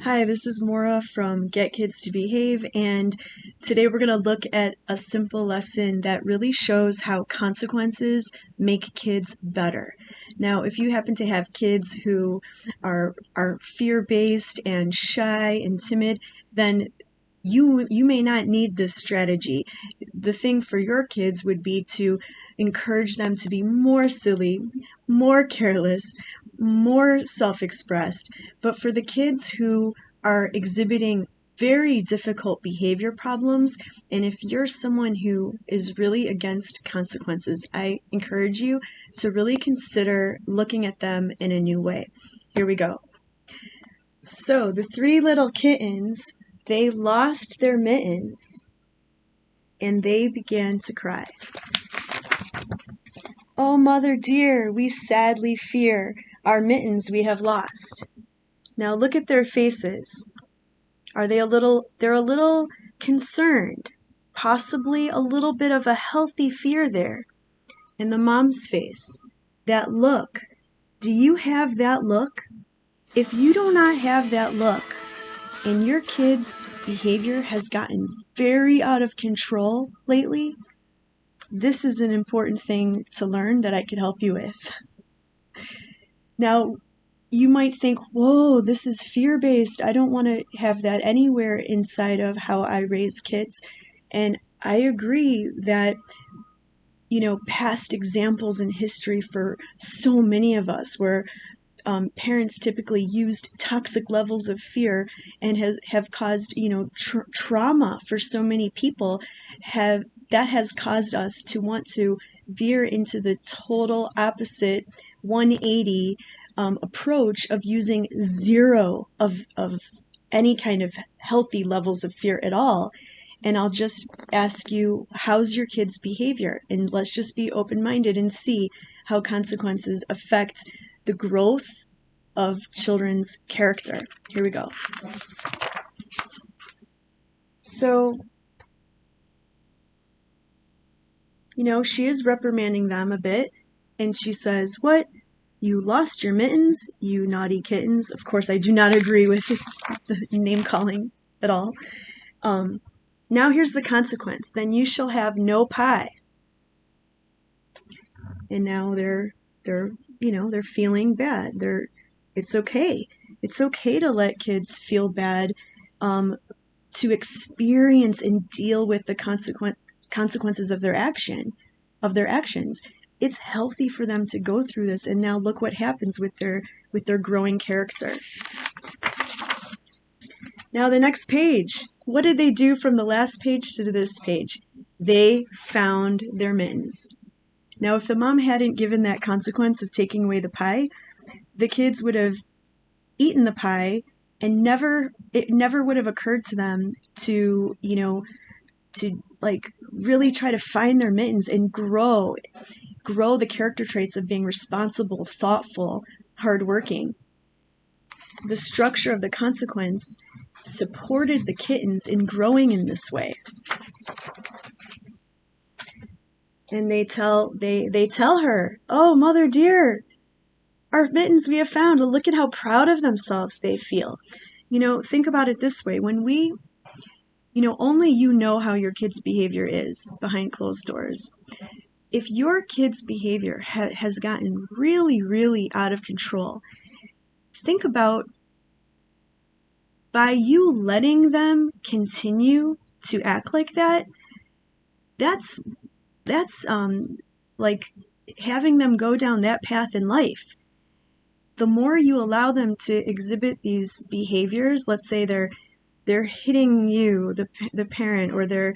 Hi, this is Maura from Get Kids to Behave, and today we're going to look at a simple lesson that really shows how consequences make kids better. Now, if you happen to have kids who are fear-based and shy and timid, then you may not need this strategy. The thing for your kids would be to encourage them to be more silly, more careless, more self-expressed. But for the kids who are exhibiting very difficult behavior problems, and if you're someone who is really against consequences, I encourage you to really consider looking at them in a new way. Here we go. So the three little kittens, they lost their mittens and they began to cry. "Oh, mother dear, we sadly fear our mittens we have lost." Now look at their faces. They're a little concerned, possibly a little bit of a healthy fear there. In the mom's face, that look, do you have that look? If you do not have that look, and your kid's behavior has gotten very out of control lately, this is an important thing to learn that I could help you with. Now, you might think, whoa, this is fear-based. I don't want to have that anywhere inside of how I raise kids. And I agree that, past examples in history for so many of us where parents typically used toxic levels of fear and have caused, trauma for so many people, that has caused us to want to veer into the total opposite 180 approach of using zero of any kind of healthy levels of fear at all. And I'll just ask you, how's your kid's behavior? And let's just be open-minded and see how consequences affect the growth of children's character. Here we go. So, she is reprimanding them a bit, and she says, "What? You lost your mittens, you naughty kittens." Of course, I do not agree with the name calling at all. Now here's the consequence. "Then you shall have no pie." And now they're feeling bad. It's okay. It's okay to let kids feel bad, to experience and deal with the consequences of their actions. It's healthy for them to go through this, and now look what happens with their growing character. Now the next page. What did they do from the last page to this page? They found their mittens. Now if the mom hadn't given that consequence of taking away the pie, the kids would have eaten the pie and it never would have occurred to them to really try to find their mittens and grow the character traits of being responsible, thoughtful, hardworking. The structure of the consequence supported the kittens in growing in this way. And they tell her, "Oh, mother dear, our mittens we have found." Look at how proud of themselves they feel. Think about it this way. When only you know how your kid's behavior is behind closed doors. If your kid's behavior has gotten really, really out of control, think about, by you letting them continue to act like that, that's like having them go down that path in life. The more you allow them to exhibit these behaviors, let's say they're hitting you, the parent, or they're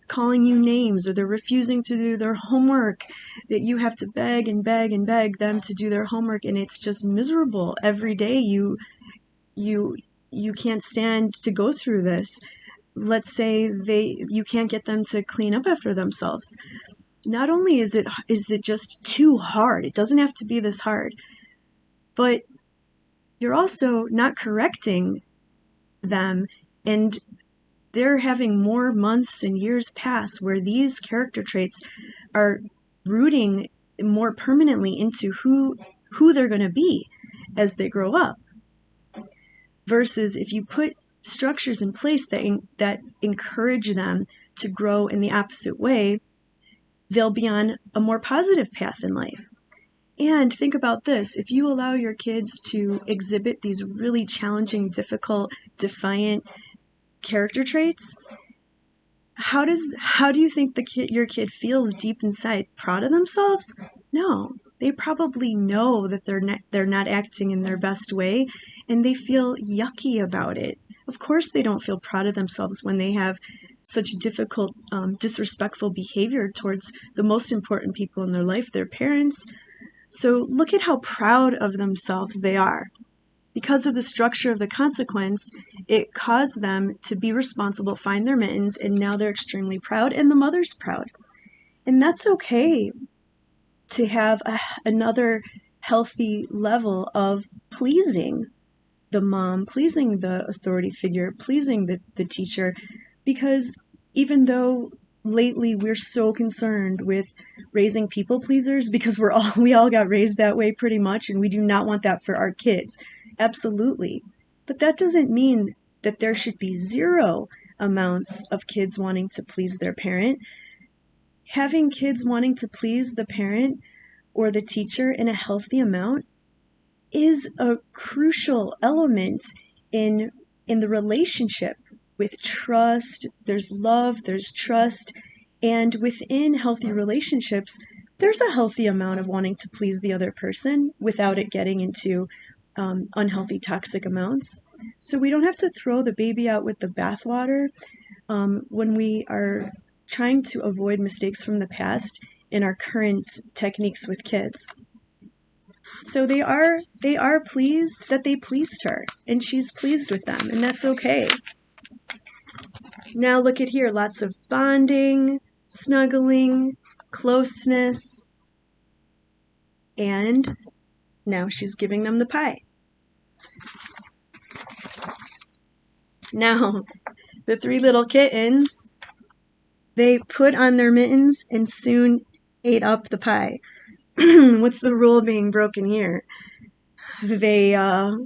calling you names, or they're refusing to do their homework, that you have to beg and beg and beg them to do their homework, and it's just miserable every day. You can't stand to go through this. Let's say you can't get them to clean up after themselves. Not only is it just too hard, it doesn't have to be this hard, but you're also not correcting them, and they're having more months and years pass where these character traits are rooting more permanently into who they're going to be as they grow up. versus if you put structures in place that encourage them to grow in the opposite way, they'll be on a more positive path in life. And think about this, if you allow your kids to exhibit these really challenging, difficult, defiant character traits, how do you think your kid feels deep inside? Proud of themselves? No. They probably know that they're not acting in their best way, and they feel yucky about it. Of course they don't feel proud of themselves when they have such difficult, disrespectful behavior towards the most important people in their life, their parents. So look at how proud of themselves they are. Because of the structure of the consequence, it caused them to be responsible, find their mittens, and now they're extremely proud, and the mother's proud. And that's okay to have another healthy level of pleasing the mom, pleasing the authority figure, pleasing the teacher, because even though lately we're so concerned with raising people pleasers, because we all got raised that way pretty much, and we do not want that for our kids. Absolutely. But that doesn't mean that there should be zero amounts of kids wanting to please their parent. Having kids wanting to please the parent or the teacher in a healthy amount is a crucial element in the relationship with trust. There's love, there's trust, and within healthy relationships, there's a healthy amount of wanting to please the other person without it getting into unhealthy, toxic amounts. So we don't have to throw the baby out with the bathwater when we are trying to avoid mistakes from the past in our current techniques with kids. So they are pleased that they pleased her, and she's pleased with them, and that's okay. Now look at here, lots of bonding, snuggling, closeness, and now she's giving them the pie. Now, the three little kittens, they put on their mittens and soon ate up the pie. What's the rule being broken here? They're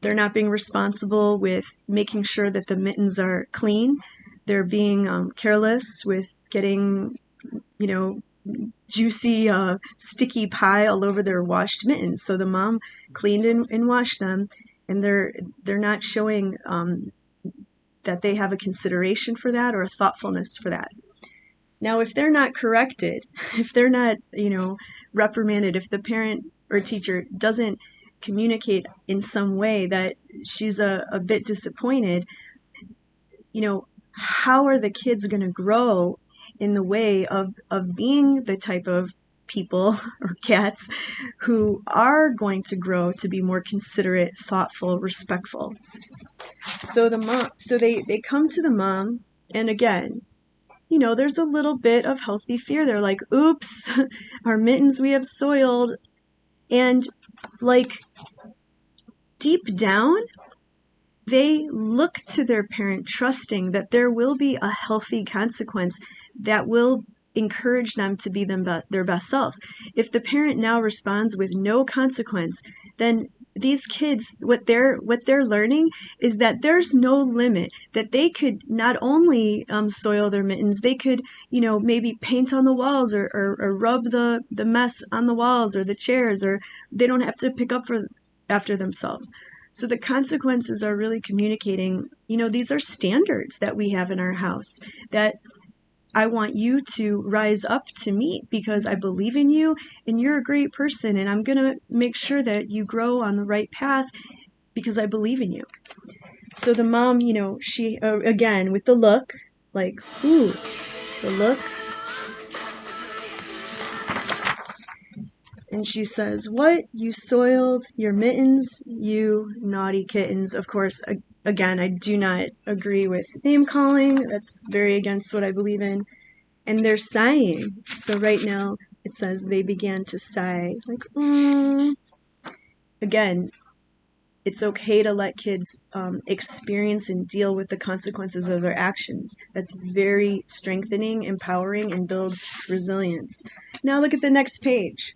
not being responsible with making sure that the mittens are clean. They're being careless with getting, juicy, sticky pie all over their washed mittens. So the mom cleaned and washed them, and they're not showing that they have a consideration for that or a thoughtfulness for that. Now, if they're not corrected, if they're not, reprimanded, if the parent or teacher doesn't communicate in some way that she's a bit disappointed, how are the kids going to grow in the way of being the type of people or cats who are going to grow to be more considerate, thoughtful, respectful? So they come to the mom, and again, there's a little bit of healthy fear. They're like, oops, our mittens we have soiled. And deep down, they look to their parent trusting that there will be a healthy consequence that will encourage them to be their best selves. If the parent now responds with no consequence, then these kids, what they're learning is that there's no limit, that they could not only soil their mittens, they could, maybe paint on the walls or rub the mess on the walls or the chairs, or they don't have to pick up after themselves. So the consequences are really communicating, these are standards that we have in our house that I want you to rise up to meet because I believe in you and you're a great person, and I'm going to make sure that you grow on the right path because I believe in you. So the mom, she, again, with the look, like, ooh, the look. And she says, what? You soiled your mittens, you naughty kittens. Of course, again, I do not agree with name calling. That's very against what I believe in. And they're sighing. So right now it says they began to sigh. Like, Again, it's okay to let kids experience and deal with the consequences of their actions. That's very strengthening, empowering, and builds resilience. Now look at the next page.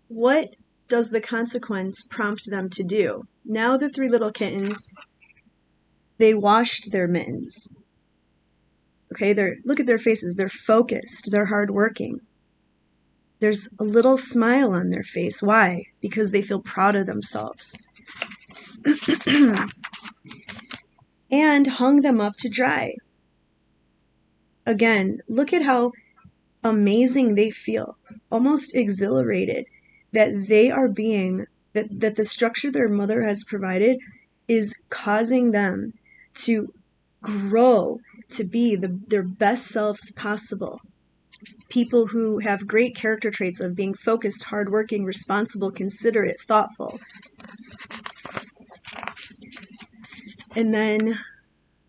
What does the consequence prompt them to do? Now the three little kittens, they washed their mittens. Okay, look at their faces. They're focused. They're hardworking. There's a little smile on their face. Why? Because they feel proud of themselves. And hung them up to dry. Again, look at how amazing they feel, almost exhilarated that they are being, that the structure their mother has provided is causing them to grow to be their best selves possible. People who have great character traits of being focused, hardworking, responsible, considerate, thoughtful. And then,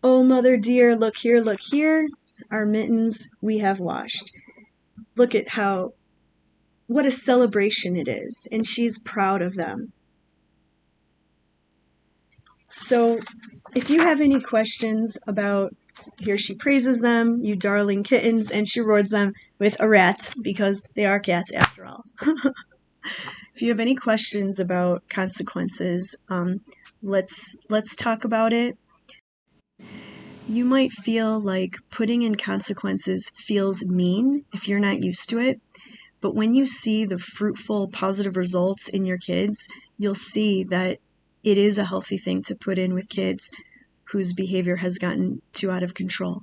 oh, mother dear, look here, our mittens we have washed. Look at what a celebration it is, and she's proud of them. So if you have any questions about, here she praises them, you darling kittens, and she rewards them with a rat, because they are cats after all. If you have any questions about consequences, let's talk about it. You might feel like putting in consequences feels mean if you're not used to it, but when you see the fruitful, positive results in your kids, you'll see that it is a healthy thing to put in with kids whose behavior has gotten too out of control.